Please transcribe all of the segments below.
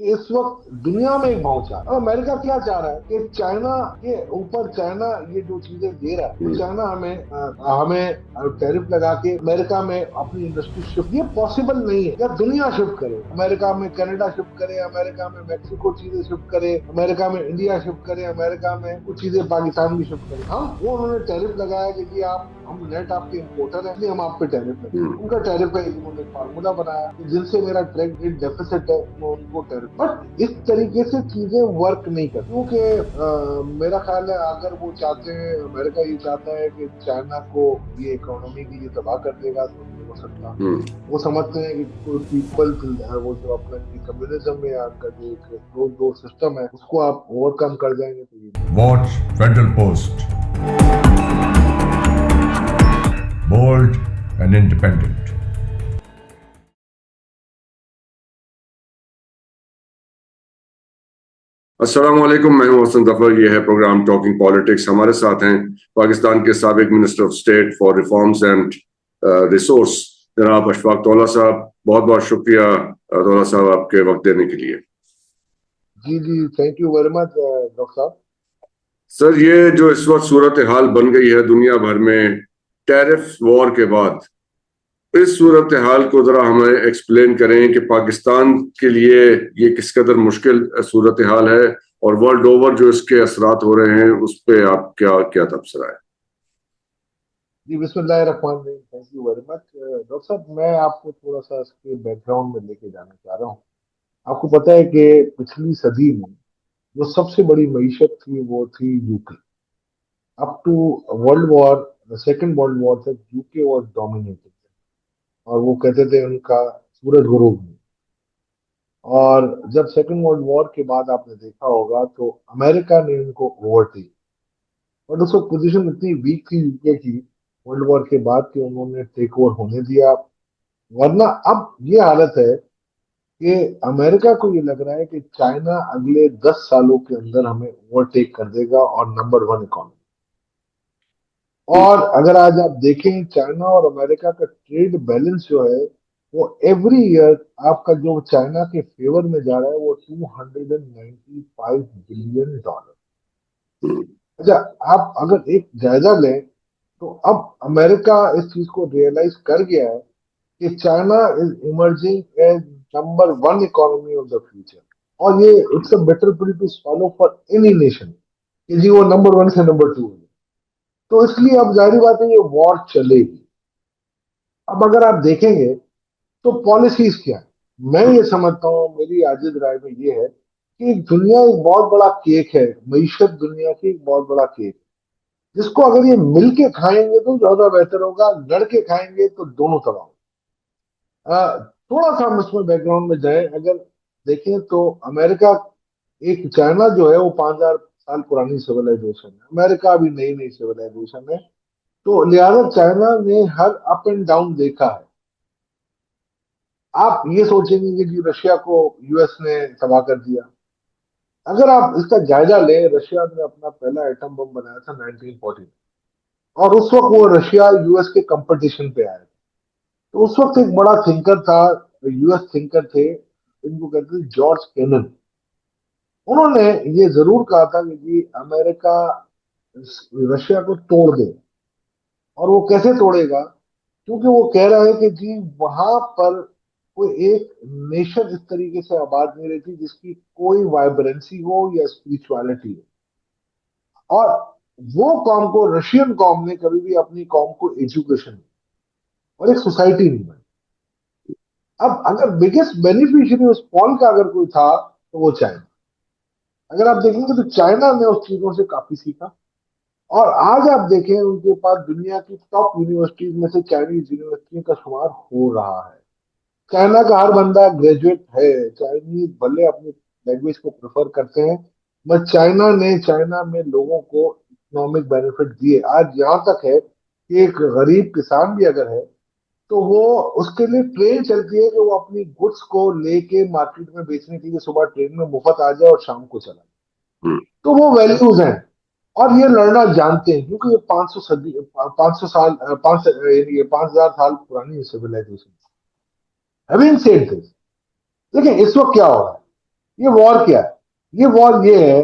इस वक्त दुनिया में एक भाव चाह रहा है। अब अमेरिका क्या चाह रहा है कि चाइना के ऊपर, चाइना ये जो चीजें दे रहा है, तो चाइना हमें टैरिफ लगा के अमेरिका में अपनी इंडस्ट्री शिफ्ट, ये पॉसिबल नहीं है। या दुनिया शिफ्ट करे, अमेरिका में कनाडा शिफ्ट करे, अमेरिका में मैक्सिको चीजें शिफ्ट करे, अमेरिका में इंडिया शिफ्ट करे, अमेरिका में कुछ चीजें पाकिस्तान भी शिफ्ट करे। हम वो उन्होंने टैरिफ लगाया कि जी आप, हम नेट आपके इम्पोर्टर है, इसलिए हम आप पे टैरिफ लगाए। उनका टैरिफ का एक उन्होंने फार्मूला बनाया कि जिनसे मेरा ट्रेड डेफिसिट है मैं उनको टैरिफ, बट इस तरीके से चीजें वर्क नहीं करती। क्योंकि मेरा ख्याल है अगर वो चाहते हैं, अमेरिका ये चाहता है कि चाइना को ये इकोनॉमी की ये तबाह कर देगा तो नहीं हो सकता। वो समझते हैं कि कोई पीपल, वो जो अपना कम्युनिज्म में आपका जो एक क्लोज डोर सिस्टम है उसको आप ओवरकम कर जाएंगे तो ये Watch Federal Post. Bold and independent. अस्सलाम वालेकुम, मैं हूं हसन जफर। ये है प्रोग्राम टॉकिंग पॉलिटिक्स। हमारे साथ हैं पाकिस्तान के साबिक minister of state for reforms and resource जनाब अशफाक तौला साहब। बहुत बहुत शुक्रिया तौला साहब आपके वक्त देने के लिए। जी जी, thank you very much doctor साहब। सर, ये जो इस वक्त सूरत हाल बन गई है दुनिया भर में टैरिफ वॉर के बाद, इस सूरत हाल को जरा हमें एक्सप्लेन करें कि पाकिस्तान के लिए ये किस कदर मुश्किल सूरत हाल है और वर्ल्ड ओवर जो इसके असरात हो रहे हैं उस पे आप क्या क्या तबसरा है? जी बिस्मिल्लाहिर्रहमानिर्रहीम, thank you very much doctor साहब। मैं आपको थोड़ा सा इसके बैकग्राउंड में लेके जाना चाह रहा हूँ। आपको पता है कि पिछली सदी में जो सबसे बड़ी मईशत थी वो थी UK. Up to world war, second world war तक यूके वॉज डोमिनेटेड। और वो कहते थे उनका सूरज गुरूब में। और जब सेकेंड वर्ल्ड वॉर के बाद आपने देखा होगा तो अमेरिका ने उनको ओवरटेक, बट उसको पोजीशन इतनी वीक थी यूके की वर्ल्ड वॉर के बाद कि उन्होंने टेक ओवर होने दिया। वरना अब ये हालत है कि अमेरिका को ये लग रहा है कि चाइना अगले 10 सालों के अंदर हमें ओवरटेक कर देगा और नंबर वन इकोनॉमी। और अगर आज आप देखें चाइना और अमेरिका का ट्रेड बैलेंस जो है वो एवरी ईयर आपका जो चाइना के फेवर में जा रहा है वो $295 बिलियन। अच्छा, आप अगर एक जायजा लें तो अब अमेरिका इस चीज को रियलाइज कर गया है कि China is emerging as number one economy of the future. और ये it's a better pill to swallow for any nation कि जी वो नंबर वन से नंबर टू है। तो इसलिए अब जाहिर बात है ये वॉर चलेगी। अब अगर आप देखेंगे तो पॉलिसीज क्या है, मैं ये समझता हूँ, मेरी आजिज राय में ये है कि दुनिया एक बहुत बड़ा केक है, मईशत दुनिया की एक बहुत बड़ा केक, जिसको अगर ये मिल के खाएंगे तो ज्यादा बेहतर होगा, लड़ के खाएंगे तो दोनों तबाह होंगे। थोड़ा सा हम इसमें बैकग्राउंड में जाए, अगर देखें तो अमेरिका, एक चाइना जो है वो 5,000 साल पुरानी सिविलाइजेशन है, अमेरिका अभी नई नई सिविलाइजेशन है। तो लिहाजा चाइना ने हर अप एंड डाउन देखा है। आप ये सोचेंगे कि जी रशिया को यूएस ने तबाह कर दिया। अगर आप इसका जायजा लें, रशिया ने अपना पहला एटम बम बनाया था 1940 में। और उस वक्त वो रशिया यूएस के कंपटीशन पे आया। तो उस वक्त एक बड़ा थिंकर था, यूएस थिंकर थे, इनको कहते थे जॉर्ज केनन। उन्होंने ये जरूर कहा था कि जी अमेरिका रशिया को तोड़ दे। और वो कैसे तोड़ेगा, क्योंकि वो कह रहा है कि जी वहां पर कोई एक नेशन इस तरीके से आबाद नहीं रहती जिसकी कोई वाइब्रेंसी हो या स्पिरिचुअलिटी हो। और वो कॉम को, रशियन कॉम ने कभी भी अपनी कॉम को एजुकेशन और एक सोसाइटी नहीं बनाई। अब अगर बिगेस्ट बेनिफिशियरी उस पॉल का अगर कोई था तो वो चाइना। अगर आप देखेंगे तो चाइना ने उस चीजों से काफी सीखा। और आज आप देखें उनके पास दुनिया की टॉप यूनिवर्सिटीज में से चाइनीज यूनिवर्सिटियों का शुमार हो रहा है। चाइना का हर बंदा ग्रेजुएट है, चाइनीज भले अपनी लैंग्वेज को प्रेफर करते हैं, बट चाइना में लोगों को इकोनॉमिक बेनिफिट दिए। आज यहाँ तक है कि एक गरीब किसान भी अगर है तो वो, उसके लिए ट्रेन चलती है कि वो अपनी गुड्स को लेके मार्केट में बेचने के लिए सुबह ट्रेन में मुफ्त आ जाए और शाम को चला जाए। तो वो वैल्यूज हैं। और ये लड़ना जानते हैं क्योंकि ये 500 सदी, 500 साल, 5,000 साल पुरानी सिविलाइजेशन। हैविंग सेड दिस, देखिए इस वक्त क्या हो रहा है। ये वॉर क्या है? ये है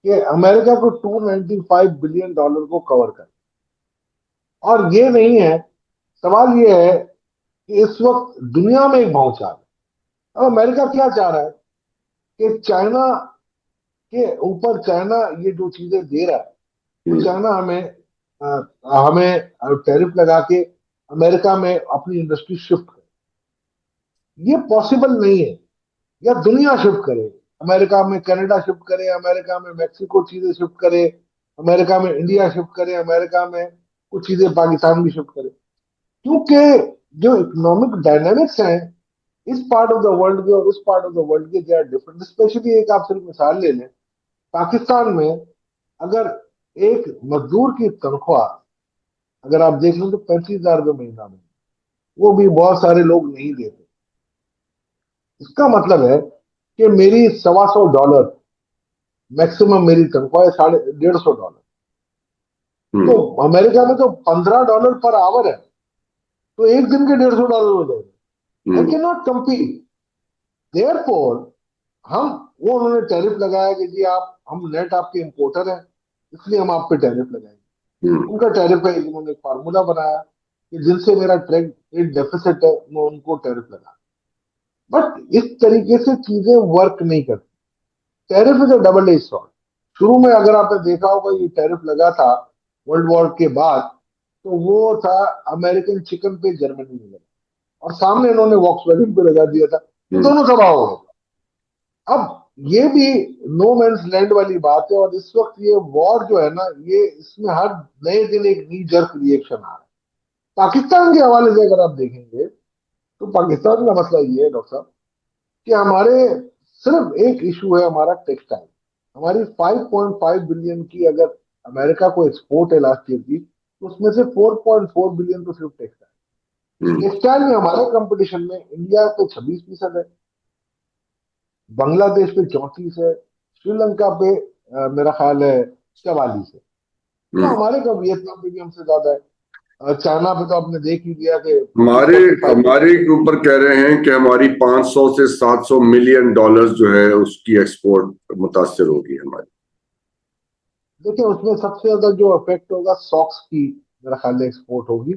कि अमेरिका को $295 बिलियन को कवर कर, और ये नहीं है, सवाल ये है कि इस वक्त दुनिया में एक भौचाल है। अब अमेरिका क्या चाह रहा है कि चाइना के ऊपर, चाइना ये जो चीजें दे रहा है, तो हम्म, चाइना हमें टैरिफ लगा के अमेरिका में अपनी इंडस्ट्री शिफ्ट करे। ये पॉसिबल नहीं है। या दुनिया शिफ्ट करे, अमेरिका में कनाडा शिफ्ट करे, अमेरिका में मैक्सिको चीजें शिफ्ट करे, अमेरिका में इंडिया शिफ्ट करे, अमेरिका में कुछ चीजें पाकिस्तान भी शिफ्ट करे। क्योंकि जो इकोनॉमिक डायनामिक्स हैं इस पार्ट ऑफ द वर्ल्ड के और उस पार्ट ऑफ द वर्ल्ड के, दे आर डिफरेंट। स्पेशली एक आप सिर्फ मिसाल ले लें, पाकिस्तान में अगर एक मजदूर की तनख्वाह अगर आप देख लें तो 35,000 रुपये महीना में, वो भी बहुत सारे लोग नहीं देते। इसका मतलब है कि मेरी $125 मैक्सिमम मेरी तनख्वाह है, $150 तो हम्म, अमेरिका में तो $15 पर आवर है, तो एक दिन के $150 हो जाएगा। आई हम्म, कैन नॉट कम्पीट। देयरफॉर हम वो उन्होंने टैरिफ लगाया कि जी आप, हम नेट आपके इंपोर्टर हैं, इसलिए हम आप पे टैरिफ लगाएंगे। हम्म, उनका टैरिफ है, उन्होंने एक फार्मूला बनाया कि जिनसे मेरा ट्रेड ट्रेड डेफिसिट है मैं उनको टैरिफ लगा। बट इस तरीके से चीजें वर्क नहीं करती। Tariff is a double edge sword. शुरू में अगर आपने देखा होगा ये टैरिफ लगा था वर्ल्ड वॉर के बाद, तो वो था अमेरिकन चिकन पे जर्मनी में लगा, और सामने इन्होंने वॉक्सवैगन पे लगा दिया था, तो हम्म, दोनों तबाह हो गए। अब ये भी नो मैंस लैंड वाली बात है, और इस वक्त ये वॉर जो है ना, ये इसमें हर नए दिन एक नी जर्क रिएक्शन आ रहा है। पाकिस्तान के हवाले से अगर आप देखेंगे, तो पाकिस्तान का मसला ये है डॉक्टर साहब कि हमारे सिर्फ एक इशू है, हमारा टेक्सटाइल। हमारी 5.5 बिलियन की अगर अमेरिका को एक्सपोर्ट है लास्ट ईयर की, तो उसमें से 4.4 बिलियन तो सिर्फ टेक्सटाइल। हम्म। टेक्सटाइल में हमारे कंपटीशन में इंडिया पे 26% है, बांग्लादेश पे 34 है, श्रीलंका पे मेरा ख्याल है 44 है। तो हम्म। हमारे का वियतनाम पे भी हमसे ज्यादा है। चाइना पे तो आपने देख ही लिया कि हमारे 45। हमारे के ऊपर कह रहे हैं कि हमारी 500 से 700 मिलियन डॉलर्स जो है उसकी एक्सपोर्ट मुतासर होगी हमारी। देखिए उसमें सबसे ज्यादा जो इफेक्ट होगा सॉक्स की, मेरा ख्याल है एक्सपोर्ट होगी।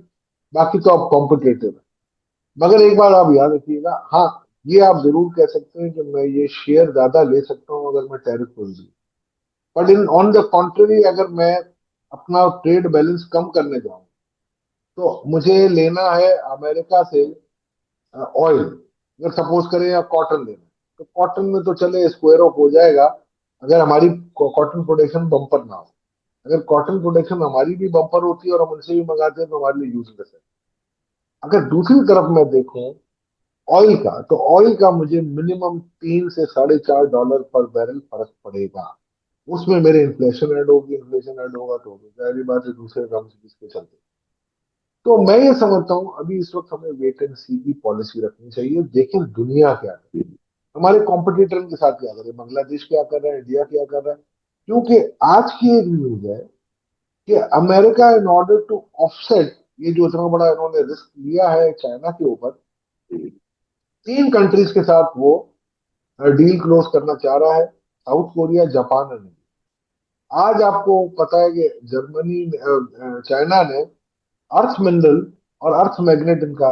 बाकी तो आप कॉम्पिटेटिव है। मगर एक बार आप याद रखिएगा, हाँ, ये आप जरूर कह सकते हैं कि मैं ये शेयर ज्यादा ले सकता हूँ अगर मैं टैरिफ खोल दूँ। But in on the contrary, अगर मैं अपना ट्रेड बैलेंस कम करने जाऊं, तो मुझे लेना है अमेरिका से ऑयल। अगर सपोज करें या कॉटन लेना, तो कॉटन में तो चले स्क्वायर ऑफ हो जाएगा अगर हमारी कॉटन प्रोडक्शन बम्पर ना हो। अगर कॉटन प्रोडक्शन हमारी भी बम्पर होती है और हम उनसे भी मंगाते हैं तो हमारे लिए यूजलेस है। अगर दूसरी तरफ मैं देखूं ऑयल का, तो ऑयल का मुझे मिनिमम 3 से 4.5 डॉलर पर बैरल फर्क पड़ेगा। उसमें मेरे इन्फ्लेशन ऐड होगी, इन्फ्लेशन ऐड होगा तो जाहिर बात है दूसरे काम से किसके चलते। तो मैं ये समझता हूँ अभी इस वक्त हमें वेट एंड सी की पॉलिसी रखनी चाहिए, देखें दुनिया क्या है, हमारे कॉम्पिटिटर के साथ क्या कर रहे हैं, बांग्लादेश क्या कर रहा है, इंडिया क्या कर रहा है। क्योंकि आज की एक न्यूज है कि America in order to offset ये जो इतना बड़ा इन्होंने रिस्क लिया है चाइना के ऊपर, 3 कंट्रीज के साथ वो डील क्लोज करना चाह रहा है, साउथ कोरिया, जापान और इंडिया। आज आपको पता है कि चाइना ने अर्थ मिनरल और अर्थ मैग्नेट इनका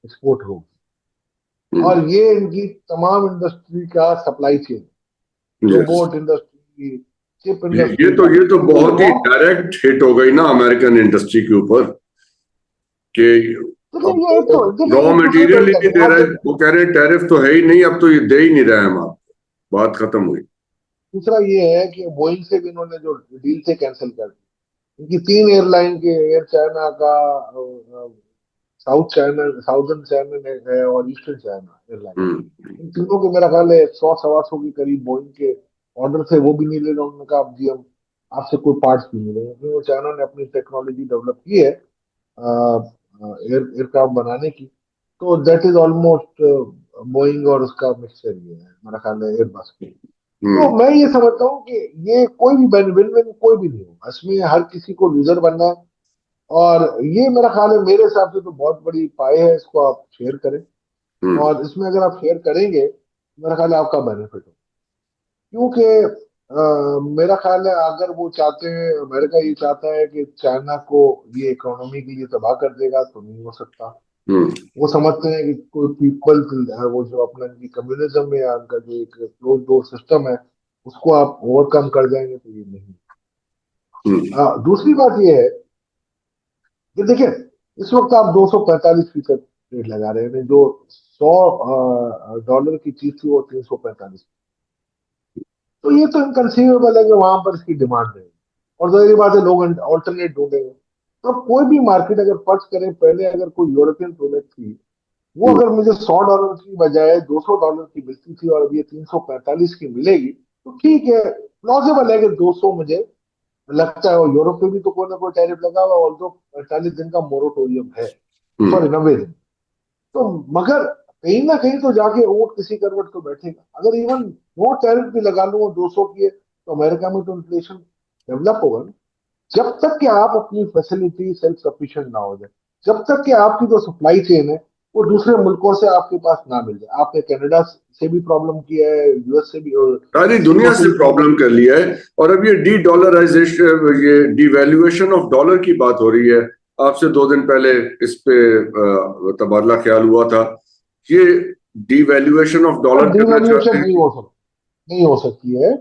एक्सपोर्ट हो, और ये इनकी तमाम इंडस्ट्री का supply chain, yes. Robot industry, chip industry का। ये तो तो ये बहुत ही बहुत, डायरेक्ट हिट हो गई ना अमेरिकन इंडस्ट्री के ऊपर कि देखिए अब ये एक तो, देखिए रॉ एक दूसरी मटेरियल तरफ ही से नहीं अगर दे आप रहे, देखें, वो कह रहे हैं टैरिफ तो है ही नहीं, अब तो ये दे ही नहीं रहे हम आपको। बात खत्म हुई। दूसरा ये है कि बोइंग से भी इन्होंने जो डील से कैंसिल कर दी। इनकी 3 एयरलाइन के, एयर चाइना का, साउथ चाइना, साउदर्न चाइना है और ईस्टर्न चाइना एयरलाइन, हम्म, इन तीनों के मेरा ख्याल है 100 सवा 100 के करीब बोइंग के ऑर्डर थे, वो भी नहीं ले रहे। उन्होंने कहा अब जी हम आपसे कोई पार्ट्स भी नहीं लेंगे, क्योंकि वो चाइना ने अपनी टेक्नोलॉजी डेवलप की है एयरक्राफ्ट बनाने की। तो दैट इज ऑलमोस्ट बोइंग और उसका मिक्सचर ये है मेरा ख्याल है एयरबस की। तो हम्म, मैं ये समझता हूँ कि ये कोई भी विन विन कोई भी नहीं होगा, इसमें हर किसी को लूजर बनना है। और ये मेरा ख्याल है, मेरे हिसाब से तो बहुत बड़ी पाए है, इसको आप शेयर करें, हम्म। और इसमें अगर आप शेयर करेंगे तो मेरा ख्याल है आपका बेनिफिट हो। क्योंकि मेरा ख्याल है अगर वो चाहते हैं, अमेरिका ये चाहता है कि चाइना को ये इकोनॉमी के लिए तबाह कर देगा, तो नहीं हो सकता। हम्म वो समझते हैं कि कोई पीपल, वो जो अपना इनकी कम्युनिज्म है या उनका जो एक क्लोज डोर सिस्टम है, उसको आप ओवरकम कर जाएंगे, तो ये नहीं। हम्म दूसरी बात ये है कि देखिए, इस वक्त आप 245% रेट लगा रहे हैं, जो 100 डॉलर की चीज थी वो 345। तो ये तो इनकंसीवेबल है कि वहां पर इसकी डिमांड है, और जाहिर बात है लोग ऑल्टरनेट ढूंढेंगे। तो अब कोई भी मार्केट, अगर फर्ज करें पहले अगर कोई यूरोपियन प्रोडक्ट थी, वो हम्म अगर मुझे 100 डॉलर की बजाय 200 डॉलर की मिलती थी और अब ये 345 की मिलेगी, तो ठीक है, प्लॉजिबल है कि 200 मुझे लगता है। और यूरोप में भी तो कोई ना कोई टैरिफ लगा हुआ, और जो 45 दिन का मोरेटोरियम है, हम्म सॉरी 90 दिन। तो मगर कहीं ना कहीं तो जाके ऊंट किसी करवट तो बैठेगा। अगर इवन वो टैरिफ भी लगा लूंगा 200 की है, तो अमेरिका में तो इन्फ्लेशन डेवलप होगा ना। जब तक कि आप अपनी फैसिलिटी सेल्फ सफिशिएंट ना हो जाए, जब तक कि आपकी जो सप्लाई चेन है वो दूसरे मुल्कों से आपके पास ना मिल जाए। आपने कनाडा से भी प्रॉब्लम किया है, यूएस से भी, और सारी मेक्सिको दुनिया से से भी प्रॉब्लम। प्रॉब्लम कर लिया है। और अब ये डी डॉलराइजेशन, ये डिवैल्यूएशन ऑफ डॉलर की बात हो रही है। आपसे 2 दिन पहले इस पे तबादला ख्याल हुआ था। ये डिवैल्यूएशन ऑफ डॉलर करना चाहते डिवैल्यूएशन नहीं हैं। हो सकती, नहीं हो सकती है,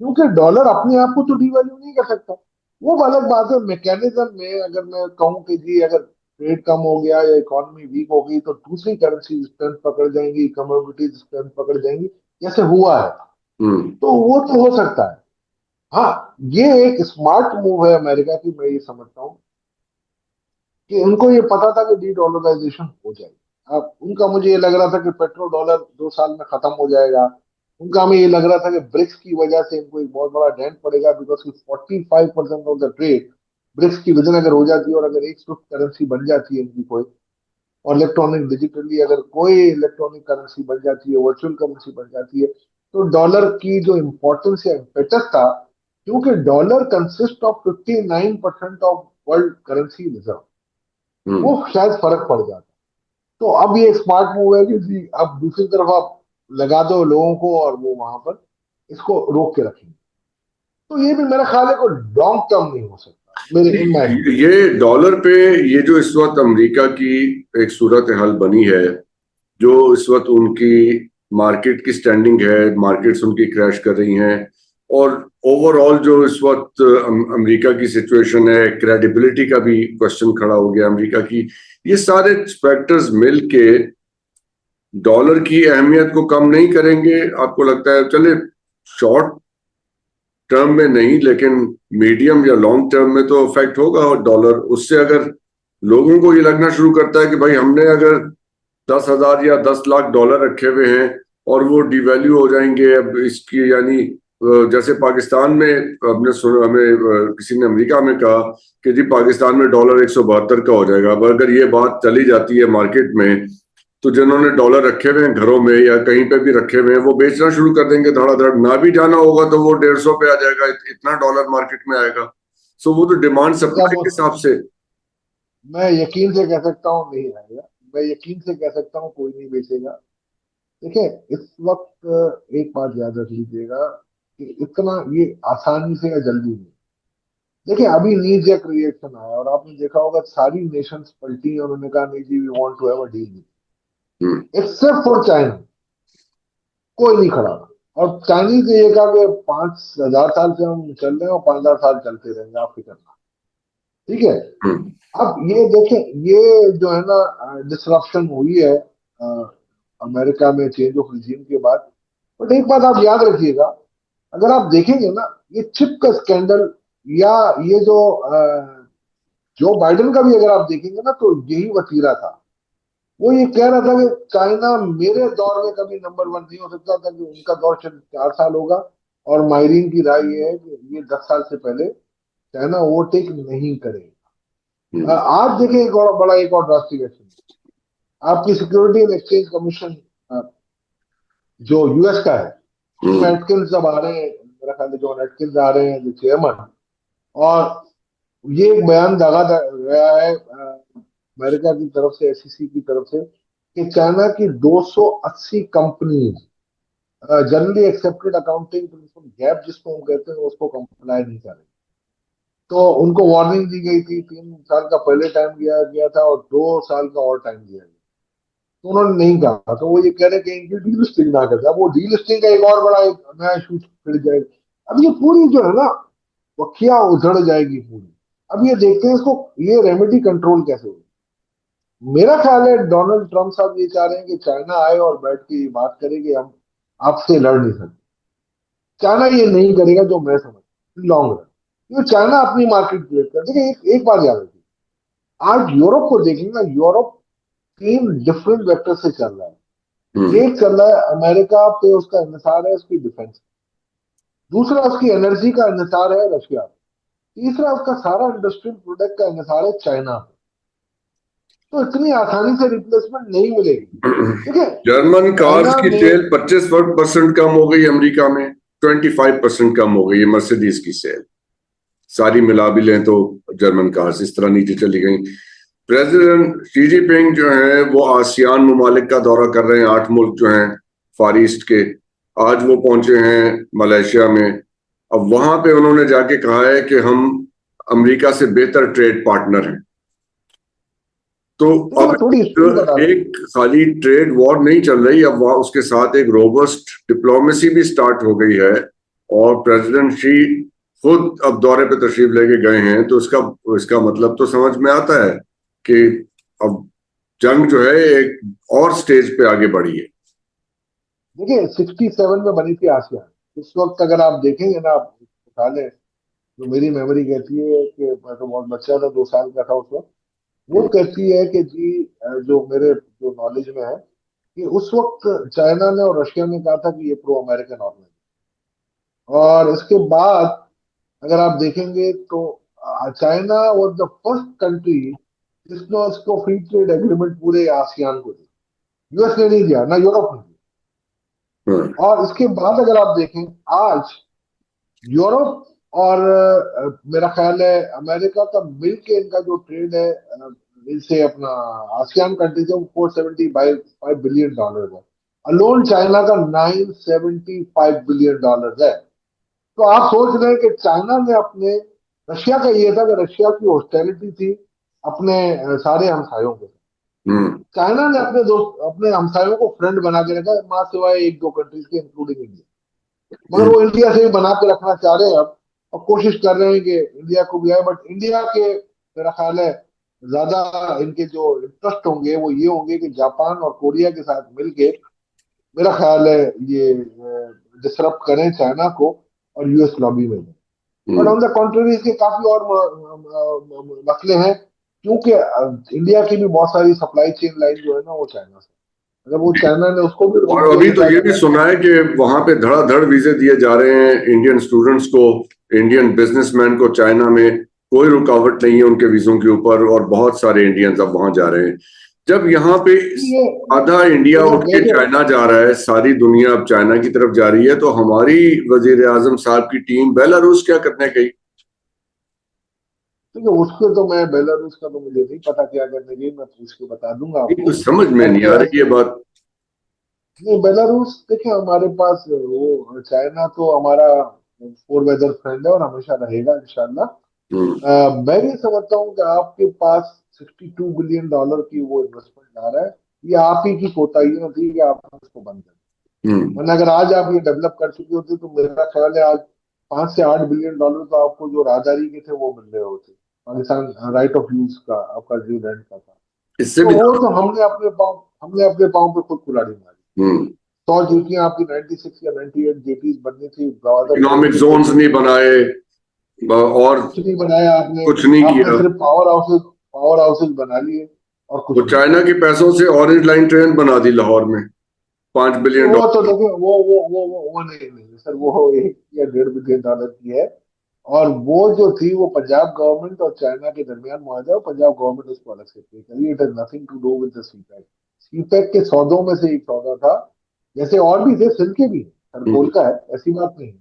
क्योंकि डॉलर अपने आप को तो डिवैल्यू नहीं कर सकता। वो अलग बात है, मैकेनिज्म में अगर मैं कहूँ कि जी अगर ट्रेड कम हो गया या इकोनॉमी वीक हो गई, तो दूसरी करेंसी स्ट्रेंथ पकड़ जाएंगी, कमोडिटीज स्ट्रेंथ पकड़ जाएंगी, जैसे हुआ है। हम्म तो वो तो हो सकता है। हाँ, ये एक स्मार्ट मूव है अमेरिका की, मैं ये समझता हूँ कि उनको ये पता था कि डी डॉलराइजेशन हो जाएगी। अब उनका, मुझे ये लग रहा था कि पेट्रो डॉलर 2 साल में खत्म हो जाएगा। उनका, हमें ये लग रहा था कि ब्रिक्स की वजह से इनको एक बहुत बड़ा डेंट पड़ेगा, बिकॉज की 45% ऑफ द ट्रेड ब्रिक्स की वजह अगर हो जाती है, और अगर एक स्विफ्ट करेंसी बन जाती है इनकी कोई, और इलेक्ट्रॉनिक डिजिटली अगर कोई इलेक्ट्रॉनिक करेंसी बन जाती है, वर्चुअल करेंसी बन जाती है, तो डॉलर की जो इंपॉर्टेंस या इम्पेटस था, क्योंकि dollar consist of 59% of world currency reserve, वो हम्म शायद फर्क पड़ जाता। तो अब ये स्मार्ट मूव है कि जी अब दूसरी तरफ आप लगा दो लोगों को, और वो वहां पर इसको रोक के रखेंगे। तो ये भी मेरा ख्याल है कोई लॉन्ग टर्म नहीं हो सकता, मेरे इन माय। ये डॉलर पे, ये जो इस वक्त अमेरिका की एक सूरत हाल बनी है, जो इस वक्त उनकी मार्केट की स्टैंडिंग है, मार्केट्स उनकी क्रैश कर रही हैं, और ओवरऑल जो इस वक्त अमेरिका की सिचुएशन है, क्रेडिबिलिटी का भी क्वेश्चन खड़ा हो गया अमेरिका की। ये सारे फैक्टर्स मिल के डॉलर की अहमियत को कम नहीं करेंगे, आपको लगता है? चले, शॉर्ट टर्म में नहीं, लेकिन मीडियम या लॉन्ग टर्म में तो इफेक्ट होगा। और डॉलर उससे, अगर लोगों को ये लगना शुरू करता है कि भाई हमने अगर 10,000 या 10 लाख डॉलर रखे हुए हैं और वो डिवैल्यू हो जाएंगे, अब इसकी यानी जैसे पाकिस्तान में हमने सुना, हमें किसी ने अमेरिका में कहा कि जी पाकिस्तान में डॉलर 172 का हो जाएगा। अब अगर ये बात चली जाती है मार्केट में, तो जिन्होंने डॉलर रखे हुए हैं घरों में या कहीं पे भी रखे हुए हैं, वो बेचना शुरू कर देंगे धड़ाधड़। ना भी जाना होगा तो वो 150 पे आ जाएगा, इतना डॉलर मार्केट में आएगा। सो वो तो डिमांड देखिए सप्लाई अब के हिसाब से। मैं यकीन से कह सकता हूँ नहीं आएगा, मैं यकीन से कह सकता हूँ कोई नहीं बेचेगा। देखिए, इस वक्त एक बात याद रख लीजिएगा कि इतना ये आसानी से या जल्दी नहीं। देखिए, अभी नी जैक रिएक्शन आया, और आपने देखा होगा सारी नेशंस पलटी और उन्होंने कहा नहीं जी we want to have a deal, hmm except for China. कोई नहीं खड़ा था। और चाइनीज ने ये कहा कि 5,000 साल से हम चल रहे हैं और 5,000 साल चलते रहेंगे, आप फिक्र ना। ठीक है। हम्म अब ये देखें, ये जो है ना डिसरप्शन हुई है अमेरिका में चेंज ऑफ रिजीम के बाद। बट एक बात आप याद रखिएगा, अगर आप देखेंगे ना, ये चिप का स्कैंडल, या ये जो बाइडेन का भी अगर आप देखेंगे ना, तो यही वतीरा था। वो ये कह रहा था कि चाइना मेरे दौर में कभी नंबर वन नहीं हो सकता था, कि उनका दौर सिर्फ 4 साल होगा। और माहरीन की राय ये है कि ये 10 साल से पहले चाइना ओवरटेक नहीं करेगा। हम्म आज देखें एक और बड़ा, एक और ड्रास्टिक एक्शन, आपकी सिक्योरिटी एंड एक्सचेंज कमीशन जो यूएस का है, उसमें हम्म एटकिंस जब आ रहे हैं, मेरा ख्याल है जॉन एटकिंस आ रहे हैं जो चेयरमैन। और ये एक बयान दागा गया है अमेरिका की तरफ से, एसईसी की तरफ से, कि चाइना की 280 companies generally accepted accounting principle gap जिसको हम कहते हैं उसको कंप्लाई नहीं कर रहे। तो उनको वार्निंग दी गई थी, 3 साल का पहले टाइम दिया गया था और 2 साल का और टाइम दिया गया। तो उन्होंने नहीं कहा, तो वो ये कह रहे कि इनकी डीलिस्टिंग ना कर दे। अब वो डीलिस्टिंग का एक और बड़ा एक नया इशू छिड़ जाएगा। अब ये पूरी जो है ना वकिया उधड़ जाएगी पूरी। अब ये देखते हैं इसको, ये रेमेडी कंट्रोल कैसे होगी। मेरा ख्याल है डोनाल्ड ट्रंप साहब ये चाह रहे हैं कि चाइना आए और बैठ के ये बात करे कि हम आपसे लड़ नहीं सकते। चाइना ये नहीं करेगा जो मैं समझ लॉन्ग रन, क्योंकि चाइना अपनी मार्केट क्रिएट कर। देखिए एक बात याद रखिए, आज यूरोप को देखेंगे ना, यूरोप 3 डिफरेंट वेक्टर से चल रहा है। हम्म। एक चल रहा है अमेरिका पे उसका इंहिसार है उसकी डिफेंस, दूसरा उसकी एनर्जी का इंहिसार है रशिया, तीसरा उसका सारा इंडस्ट्रियल प्रोडक्ट का इंहिसार है चाइना पे। तो इतनी आसानी से रिप्लेसमेंट नहीं मिलेगी। ठीक है, जर्मन कार्स चाइना की में सेल 25% कम हो गई, अमेरिका में 25% कम हो गई है मर्सिडीज की सेल। सारी मिला भी लें तो जर्मन कार्स इस तरह नीचे चली गई। प्रेसिडेंट शी जिनपिंग जो है वो आसियान ममालिक का दौरा कर रहे हैं, 8 मुल्क जो हैं फार ईस्ट के। आज वो पहुंचे हैं मलेशिया में। अब वहां पे उन्होंने जाके कहा है कि हम अमेरिका से बेहतर ट्रेड पार्टनर हैं। तो देखिए अब मैं थोड़ी हिस्ट्री बता दूं। एक खाली ट्रेड वॉर नहीं चल रही, अब वहां उसके साथ एक रोबस्ट डिप्लोमेसी भी स्टार्ट हो गई है। और प्रेसिडेंट शी खुद अब दौरे पे तशरीफ लेके गए हैं, तो इसका इसका मतलब तो समझ में आता है कि अब जंग जो है एक और स्टेज पे आगे बढ़ी है। देखिए 67 में बनी थी आसियान। उस वक्त अगर आप देखेंगे ना, आप उठा लें, जो मेरी मेमोरी कहती है कि मैं तो बहुत बच्चा था, 2 साल का था उस वक्त। वो कहती है कि जी जो मेरे जो नॉलेज में है कि उस वक्त चाइना ने और रशिया ने कहा था कि ये प्रो अमेरिकन ऑर्गेनाइजेशन। और इसके बाद अगर आप देखेंगे तो China was the first country जिसने उसको फ्री ट्रेड एग्रीमेंट पूरे आसियान को दिया। यूएस ने नहीं दिया, ना यूरोप ने हाँ। दिया। और इसके बाद अगर आप देखें, आज यूरोप और मेरा ख्याल है अमेरिका का मिलके इनका जो ट्रेड है इनसे अपना आसियान कंट्री से, 475 बिलियन डॉलर है। अलोन चाइना का 975 बिलियन डॉलर है। तो आप सोच रहे हैं कि चाइना ने अपने, रशिया का ये था कि रशिया की हॉस्टेलिटी थी अपने सारे हमसायों के। हम्म। चाइना ने अपने दोस्त अपने हमसायों को फ्रेंड बना के रखा, मां सिवाय 1-2 कंट्रीज के इंक्लूडिंग इंडिया। मगर वो इंडिया से भी बना के रखना चाह रहे हैं अब, और कोशिश कर रहे हैं कि इंडिया को भी आए। बट इंडिया के मेरा ख्याल है ज्यादा इनके जो इंटरेस्ट होंगे वो ये होंगे कि जापान और कोरिया के साथ मिलके मेरा ख्याल है ये डिसरप्ट करें चाइना को और यूएस लॉबी में। But hmm. On the contrary इसके काफी और मसले हैं, क्योंकि इंडिया की भी बहुत सारी सप्लाई चेन लाइन जो है ना वो चाइना से, अगर वो चाइना ने उसको भी रोक और दिया अभी तो तो ये ज्यादा भी बेहतर। सुना है कि वहां पे धड़ाधड़ वीजे दिए जा रहे हैं इंडियन स्टूडेंट्स को, इंडियन बिजनेसमैन को। चाइना में कोई रुकावट नहीं है उनके वीजों के ऊपर, और बहुत सारे इंडियंस अब वहां जा रहे हैं। जब यहाँ पे ये आधा इंडिया देखो उठ के देखिए चाइना जा रहा है, सारी दुनिया अब चाइना की तरफ जा रही है, तो हमारी वजीर आजम साहब की टीम बेलारूस क्या करने गई? देखिए उसके तो मैं, बेलारूस का तो मुझे नहीं पता क्या करने की, मैं पूछ के बता दूंगा ये आपको। कुछ समझ में बट नहीं आ रही ये बात। नहीं, बेलारूस देखिए हमारे पास वो, चाइना तो हमारा फोर वेदर फ्रेंड है और हमेशा रहेगा इंशाल्लाह। हम्म। मैं ये समझता हूँ कि आपके पास $62 बिलियन की वो इन्वेस्टमेंट आ रहा है, ये आप ही की कोताही थी कि आप उसको बंद करें। हम्म। वरना अगर आज आप ये डेवलप कर चुके होते तो मेरा ख्याल है आज $5 से $8 बिलियन तो आपको जो राहदारी के थे वो मिल रहे होते, पाकिस्तान राइट ऑफ यूज का, आपका जो लैंड का था। इससे तो भी वो ज्यादा। तो हमने अपने पाँव पे खुद कुल्हाड़ी मारी। हम्म। 100 ड्यूटियां आपकी 96 या 98 ड्यूटीज बननी थी, अदर इकोनॉमिक बेनिफिट जोन्स देते नहीं थे। बनाए, और कुछ नहीं बनाया आपने। कुछ नहीं आपने किया। सिर्फ पावर हाउसेज बना लिए और वो कुछ नहीं। चाइना के पैसों से ऑरेंज लाइन ट्रेन बना दी लाहौर में, 5 बिलियन वो तो डॉलर देखो वो नहीं सर, वो 1 या 1.5 बिलियन डॉलर की है। और वो जो थी वो पंजाब गवर्नमेंट और चाइना के दरमियान मुआहदा है, पंजाब गवर्नमेंट उसको अलग से पे करी। It has nothing to do with the CPEC. CPEC के सौदों में से एक सौदा था, जैसे और भी थे, सिल के भी हर कोल का है, ऐसी बात नहीं।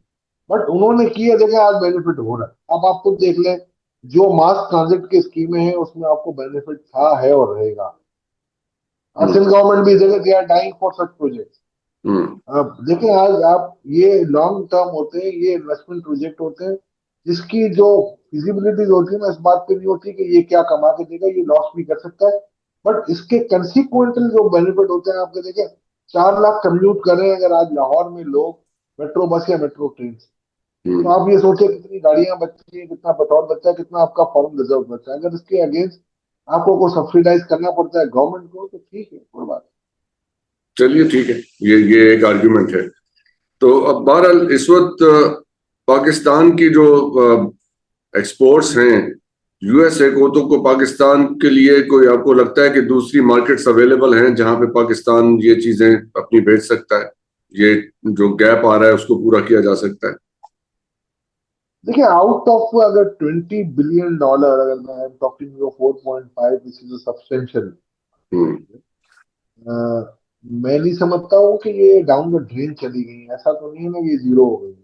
बट उन्होंने किया, देखें आज बेनिफिट हो रहा है। अब आप खुद देख लें, जो मास ट्रांजिट की स्कीमें हैं उसमें आपको बेनिफिट था, है और रहेगा। और सिंध गवर्नमेंट भी जगह they are dying for such project. अब देखें, आज आप ये लॉन्ग टर्म होते हैं, ये इन्वेस्टमेंट प्रोजेक्ट होते हैं जिसकी जो फिजिबिलिटीज होती है ना, इस बात पे नहीं होती कि ये क्या कमा के देगा, ये लॉस भी कर सकता है, बट इसके कंसिक्वेंटल जो बेनिफिट होते हैं आपके देखें, 4 लाख कम्यूट कर रहे हैं अगर आज लाहौर में लोग मेट्रो बस या मेट्रो ट्रेन से, तो आप ये सोचिए कितनी गाड़ियां बचती हैं, कितना पेट्रोल बचता है, कितना आपका फॉरेन रिजर्व बचता है। अगर इसके अगेंस्ट आपको को सब्सिडाइज करना पड़ता है गवर्नमेंट को, तो ठीक है, कोई बात चलिए ठीक है, ये एक आर्ग्यूमेंट है। तो अब बहरहाल इस वक्त पाकिस्तान की जो एक्सपोर्ट्स हैं यूएसए को पाकिस्तान के लिए कोई आपको लगता है कि दूसरी मार्केट्स अवेलेबल हैं जहां पे पाकिस्तान ये चीजें अपनी बेच सकता है, ये जो गैप आ रहा है उसको पूरा किया जा सकता है? देखिए, आउट ऑफ अगर $20 बिलियन, अगर मैं टॉकिंग 4.5, दिस इज सब्सटेंशियल, हम्म। मैं नहीं समझता हूँ कि ये डाउन द ड्रेन चली गई। ऐसा तो नहीं है ना कि ये जीरो हो गई।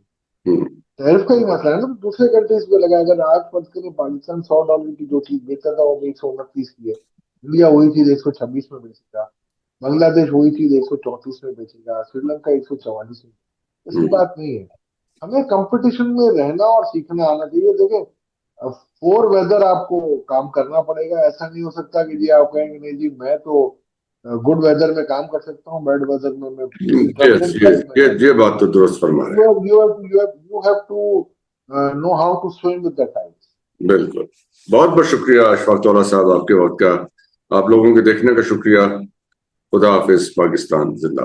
हम्म। टैरिफ का ही मसला है ना, तो दूसरे कंट्रीज पे लगा। अगर आज फर्ज करें पाकिस्तान $100 की जो चीज बेचता था वो 129 की है, इंडिया वही चीज 126 में बेचेगा, बांग्लादेश वही चीज 134 में बेचेगा, श्रीलंका 144 में। ऐसी हम्म। बात नहीं है। हमें कंपटीशन में रहना और सीखना आना चाहिए। देखें, फोर वेदर आपको काम करना पड़ेगा। ऐसा नहीं हो सकता कि जी आप कहेंगे नहीं जी मैं तो गुड वेदर में काम कर सकता हूँ, बैड वेदर में मैं यस, टर्बुलेंट टाइम में काम। ये बात तो दुरुस्त फरमा रहे You have to know how to swim with the tides. बिल्कुल। बहुत बहुत शुक्रिया अशफाक तौला साहब आपके वक्त का, आप लोगों के देखने का शुक्रिया। खुदा हाफिज। पाकिस्तान जिंदाबाद।